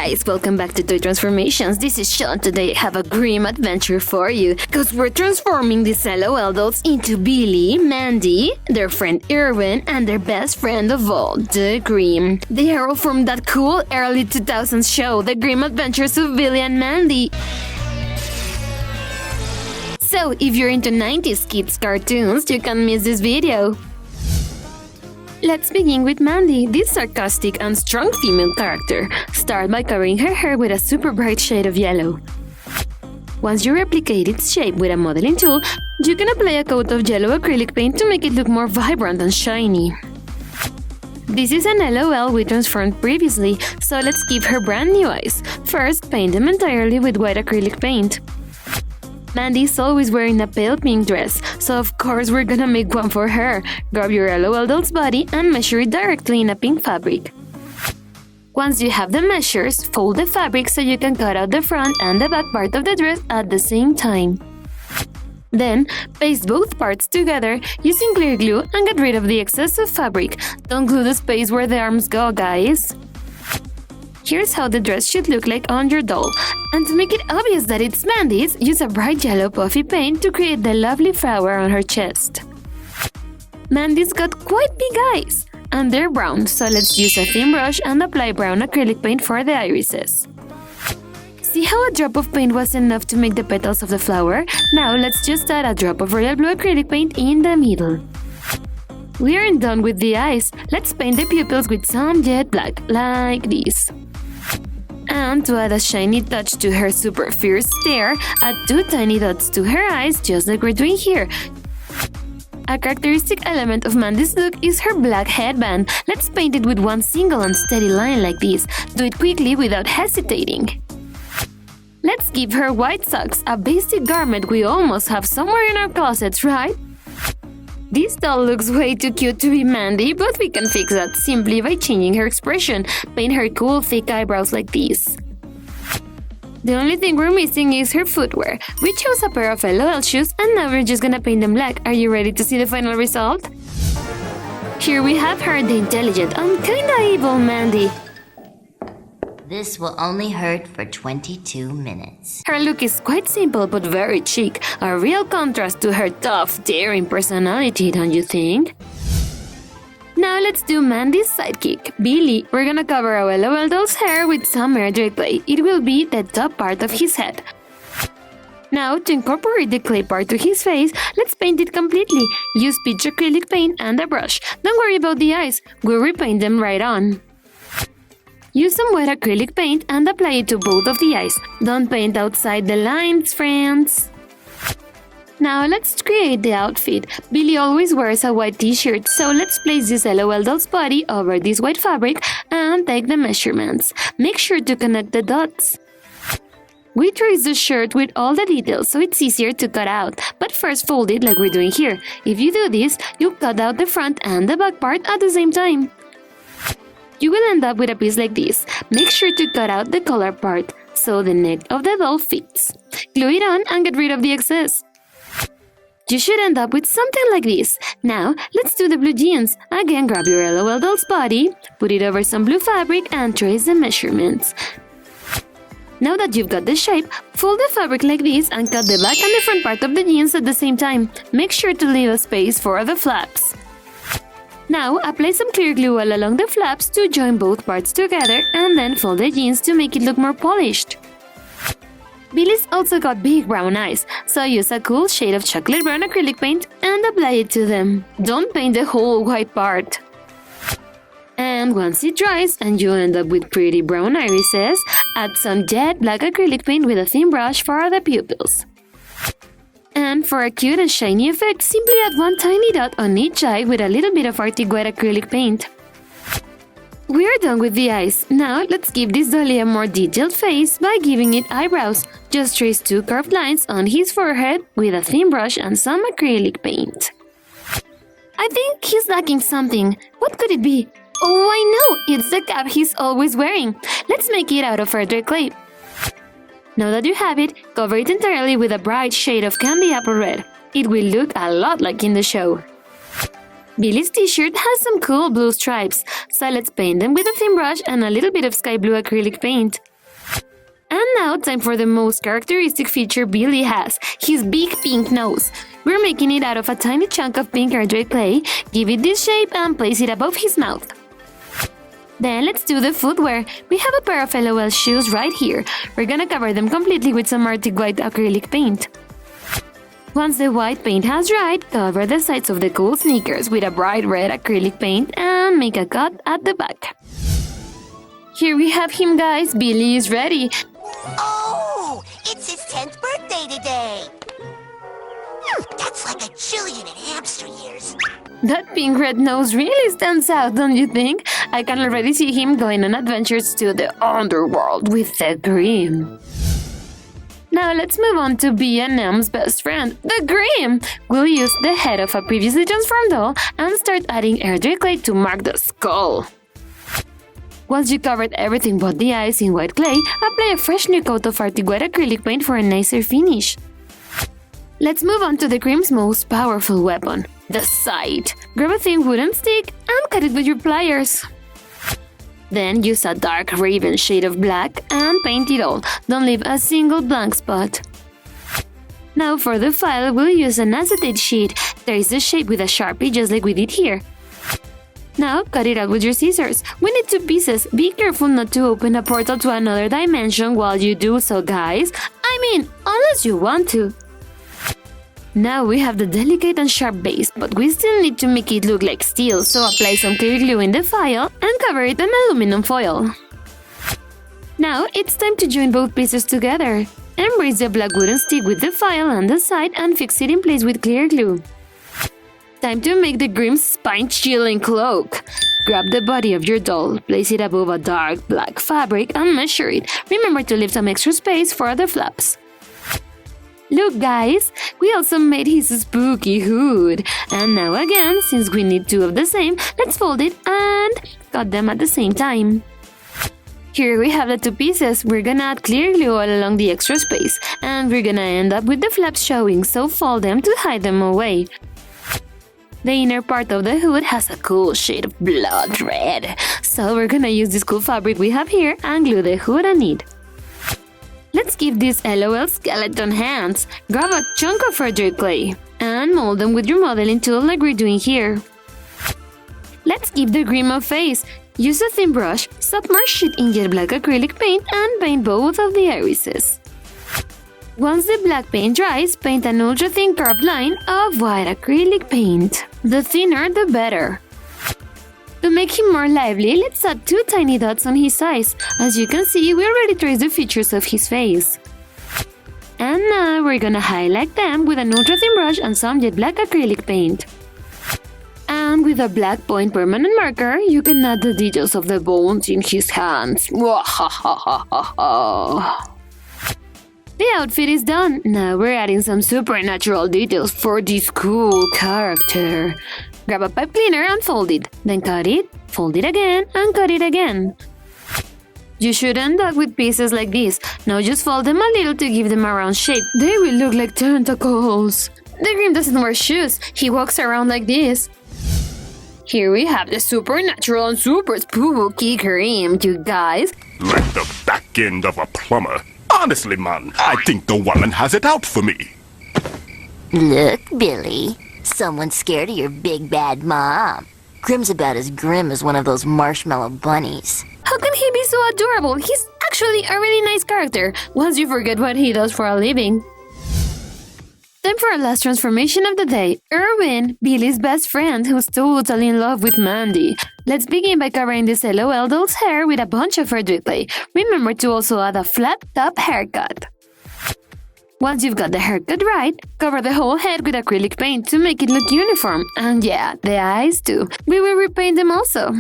guys, welcome back to Toy Transformations. This is Chelle and today I have a grim adventure for you. Cause we're transforming these LOL dolls into Billy, Mandy, their friend Irwin, and their best friend of all, the Grimm. They are all from that cool early 2000s show, The Grim Adventures of Billy and Mandy. So, if you're into 90s kids cartoons, you can't miss this video. Let's begin with Mandy, this sarcastic and strong female character. Start by covering her hair with a super bright shade of yellow. Once you replicate its shape with a modeling tool, you can apply a coat of yellow acrylic paint to make it look more vibrant and shiny. This is an LOL we transformed previously, so let's give her brand new eyes. First, paint them entirely with white acrylic paint. Mandy is always wearing a pale pink dress, so of course we're gonna make one for her. Grab your LOL doll's body and measure it directly in a pink fabric. Once you have the measures, fold the fabric so you can cut out the front and the back part of the dress at the same time. Then, paste both parts together using clear glue and get rid of the excess of fabric. Don't glue the space where the arms go, guys. Here's how the dress should look like on your doll. And to make it obvious that it's Mandy's, use a bright yellow puffy paint to create the lovely flower on her chest. Mandy's got quite big eyes, and they're brown, so let's use a thin brush and apply brown acrylic paint for the irises. See how a drop of paint was enough to make the petals of the flower? Now let's just add a drop of royal blue acrylic paint in the middle. We aren't done with the eyes. Let's paint the pupils with some jet black, like this. And to add a shiny touch to her super fierce stare, add 2 tiny dots to her eyes just like we're doing here. A characteristic element of Mandy's look is her black headband. Let's paint it with one single and steady line like this. Do it quickly without hesitating. Let's give her white socks, a basic garment we almost have somewhere in our closets, right? This doll looks way too cute to be Mandy, but we can fix that simply by changing her expression. Paint her cool, thick eyebrows like this. The only thing we're missing is her footwear. We chose a pair of LOL shoes and now we're just gonna paint them black. Are you ready to see the final result? Here we have her, the intelligent and kinda evil Mandy. This will only hurt for 22 minutes. Her look is quite simple but very chic, a real contrast to her tough, daring personality, don't you think? Now let's do Mandy's sidekick, Billy. We're gonna cover our LOL doll's hair with some air dry clay. It will be the top part of his head. Now, to incorporate the clay part to his face, let's paint it completely. Use peach acrylic paint and a brush. Don't worry about the eyes, we'll repaint them right on. Use some wet acrylic paint and apply it to both of the eyes. Don't paint outside the lines, friends. Now let's create the outfit. Billy always wears a white t-shirt, so let's place this LOL doll's body over this white fabric and take the measurements. Make sure to connect the dots. We trace the shirt with all the details so it's easier to cut out, but first fold it like we're doing here. If you do this, you'll cut out the front and the back part at the same time. You will end up with a piece like this. Make sure to cut out the collar part, so the neck of the doll fits. Glue it on and get rid of the excess. You should end up with something like this. Now, let's do the blue jeans. Again, grab your LOL doll's body, put it over some blue fabric and trace the measurements. Now that you've got the shape, fold the fabric like this and cut the back and the front part of the jeans at the same time. Make sure to leave a space for the flaps. Now, apply some clear glue all along the flaps to join both parts together and then fold the jeans to make it look more polished. Billy's also got big brown eyes, so use a cool shade of chocolate brown acrylic paint and apply it to them. Don't paint the whole white part. And once it dries and you'll end up with pretty brown irises, add some jet black acrylic paint with a thin brush for the pupils. And for a cute and shiny effect, simply add one tiny dot on each eye with a little bit of Arctic white acrylic paint. We're done with the eyes. Now let's give this dolly a more detailed face by giving it eyebrows. Just trace 2 curved lines on his forehead with a thin brush and some acrylic paint. I think he's lacking something. What could it be? Oh, I know! It's the cap he's always wearing. Let's make it out of air dry clay. Now that you have it, cover it entirely with a bright shade of candy apple red. It will look a lot like in the show. Billy's t-shirt has some cool blue stripes, so let's paint them with a thin brush and a little bit of sky blue acrylic paint. now, time for the most characteristic feature Billy has, his big pink nose. We're making it out of a tiny chunk of pink airdry clay, give it this shape and place it above his mouth. Then let's do the footwear. We have a pair of LOL shoes right here. We're gonna cover them completely with some Arctic white acrylic paint. Once the white paint has dried, cover the sides of the cool sneakers with a bright red acrylic paint and make a cut at the back. Here we have him, guys. Billy is ready. Oh, it's his 10th birthday today. That's like a jillion in hamster years. That pink red nose really stands out, don't you think? I can already see him going on adventures to the underworld with the Grim. Now let's move on to B&M's best friend, the Grim. We'll use the head of a previously transformed doll and start adding airdry clay to mark the skull. Once you covered everything but the eyes in white clay, apply a fresh new coat of Arctic white acrylic paint for a nicer finish. Let's move on to the Grim's most powerful weapon, the scythe. Grab a thin wooden stick and cut it with your pliers. Then use a dark raven shade of black and paint it all. Don't leave a single blank spot. Now for the file, we'll use an acetate sheet. Trace the shape with a Sharpie just like we did here. Now cut it out with your scissors. We need 2 pieces. Be careful not to open a portal to another dimension while you do so, guys. I mean, unless you want to. Now we have the delicate and sharp base, but we still need to make it look like steel, so apply some clear glue in the file and cover it in aluminum foil. Now it's time to join both pieces together. Embrace the black wooden stick with the file on the side and fix it in place with clear glue. Time to make the Grim's spine-chilling cloak. Grab the body of your doll, place it above a dark black fabric and measure it. Remember to leave some extra space for the flaps. Look, guys, we also made his spooky hood. And now again, since we need 2 of the same, let's fold it and cut them at the same time. Here we have the 2 pieces. We're gonna add clear glue all along the extra space. And we're gonna end up with the flaps showing, so fold them to hide them away. The inner part of the hood has a cool shade of blood red. So we're gonna use this cool fabric we have here and glue the hood on it. Let's give these LOL skeleton hands. Grab a chunk of airdry clay and mold them with your modeling tool like we're doing here. Let's give the Grim a face. Use a thin brush, submerge it in jet black acrylic paint and paint both of the irises. Once the black paint dries, paint an ultra-thin curved line of white acrylic paint. The thinner, the better. To make him more lively, let's add 2 tiny dots on his eyes. As you can see, we already traced the features of his face. And now we're gonna highlight them with an ultra-thin brush and some jet black acrylic paint. And with a black point permanent marker, you can add the details of the bones in his hands. The outfit is done. Now we're adding some supernatural details for this cool character. Grab a pipe cleaner and fold it. Then cut it, fold it again, and cut it again. You should end up with pieces like this. Now just fold them a little to give them a round shape. They will look like tentacles. The Grim doesn't wear shoes. He walks around like this. Here we have the supernatural and super spooky Grim, you guys. Like the back end of a plumber. Honestly, man, I think the woman has it out for me. Look, Billy. Someone's scared of your big bad mom. Grim's about as grim as one of those marshmallow bunnies. How can he be so adorable? He's actually a really nice character, once you forget what he does for a living. Time for our last transformation of the day. Irwin, Billy's best friend, who's totally in love with Mandy. Let's begin by covering this LOL doll's hair with a bunch of airdry clay. Remember to also add a flat top haircut. Once you've got the haircut right, cover the whole head with acrylic paint to make it look uniform. And yeah, the eyes too. We will repaint them also.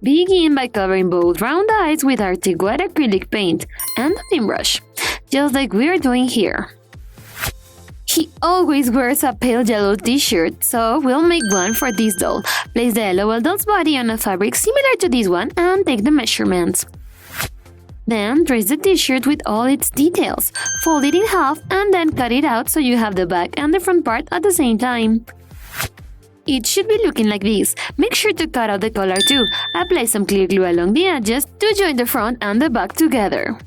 Begin by covering both round eyes with Arctic white acrylic paint and a thin brush, just like we are doing here. He always wears a pale yellow t-shirt, so we'll make one for this doll. Place the LOL doll's body on a fabric similar to this one and take the measurements. Then trace the t-shirt with all its details. Fold it in half and then cut it out so you have the back and the front part at the same time. It should be looking like this. Make sure to cut out the collar too. Apply some clear glue along the edges to join the front and the back together.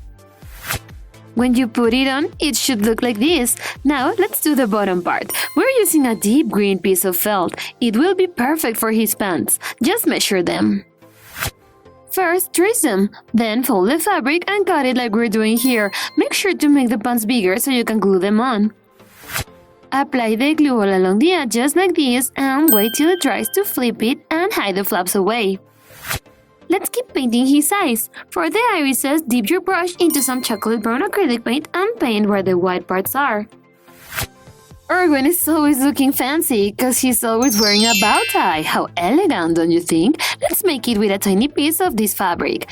When you put it on, it should look like this. Now, let's do the bottom part. We're using a deep green piece of felt. It will be perfect for his pants. Just measure them. First, trace them. Then fold the fabric and cut it like we're doing here. Make sure to make the pants bigger so you can glue them on. Apply the glue all along the edges like this and wait till it dries to flip it and hide the flaps away. Let's keep painting his eyes. For the irises, dip your brush into some chocolate brown acrylic paint and paint where the white parts are. Irwin is always looking fancy because he's always wearing a bow tie. How elegant, don't you think? Let's make it with a tiny piece of this fabric.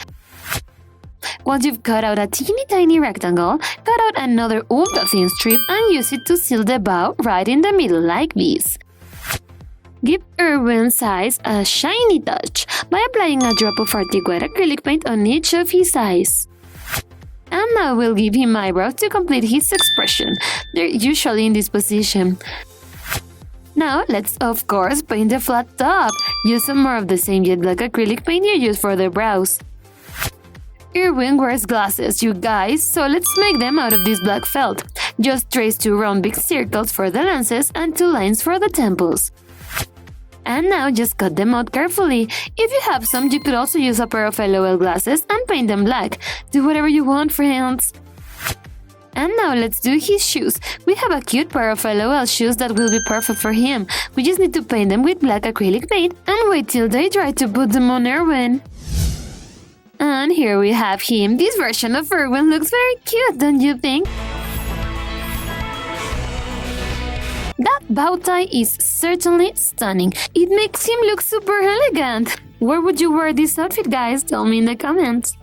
Once you've cut out a teeny tiny rectangle, cut out another ultra thin strip and use it to seal the bow right in the middle like this. Give Irwin's eyes a shiny touch by applying a drop of Arctic White acrylic paint on each of his eyes. And now we'll give him eyebrows to complete his expression. They're usually in this position. Now, let's of course paint the flat top. Use some more of the same jet black acrylic paint you used for the brows. Irwin wears glasses, you guys, so let's make them out of this black felt. Just trace 2 round big circles for the lenses and 2 lines for the temples. And now just cut them out carefully. If you have some, you could also use a pair of LOL glasses and paint them black. Do whatever you want, friends. And now let's do his shoes. We have a cute pair of LOL shoes that will be perfect for him. We just need to paint them with black acrylic paint and wait till they dry to put them on Irwin. And here we have him. This version of Irwin looks very cute, don't you think? That bow tie is certainly stunning. It makes him look super elegant. Where would you wear this outfit, guys? Tell me in the comments.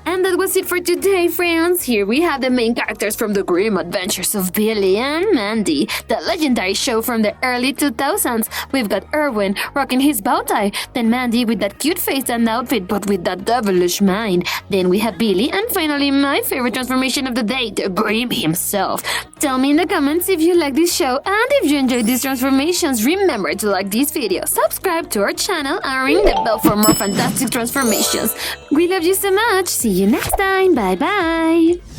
And that was it for today, friends. Here we have the main characters from the grim adventures of Billy and Mandy, the legendary show from the early 2000s. We've got Irwin rocking his bow tie, then Mandy with that cute face and outfit but with that devilish mind. Then we have Billy, and finally my favorite transformation of the day, the Grim himself. Tell me in the comments if you like this show, and if you enjoyed these transformations, remember to like this video, subscribe to our channel, and ring the bell for more fantastic transformations. We love you so much. See you next time. Bye bye.